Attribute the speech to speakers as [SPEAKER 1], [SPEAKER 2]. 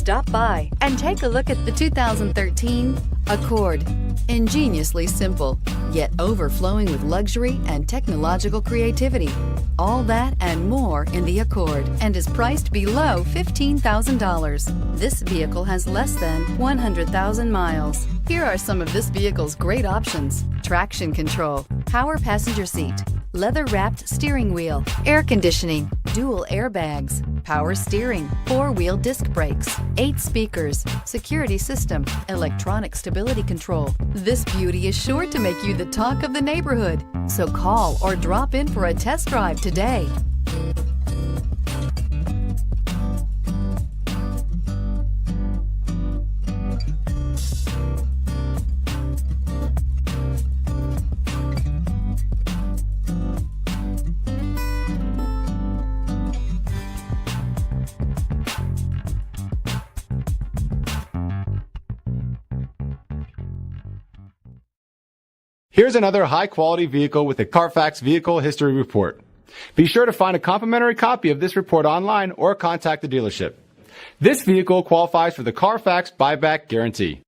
[SPEAKER 1] Stop by and take a look at the 2013 Accord. Ingeniously simple, yet overflowing with luxury and technological creativity. All that and more in the Accord, and is priced below $15,000. This vehicle has less than 100,000 miles. Here are some of this vehicle's great options: traction control, power passenger seat, leather-wrapped steering wheel, air conditioning, dual airbags, power steering, four-wheel disc brakes, 8 speakers, security system, electronic stability control. This beauty is sure to make you the talk of the neighborhood. So call or drop in for a test drive today.
[SPEAKER 2] Here's another high-quality vehicle with a Carfax Vehicle History Report. Be sure to find a complimentary copy of this report online or contact the dealership. This vehicle qualifies for the Carfax Buyback Guarantee.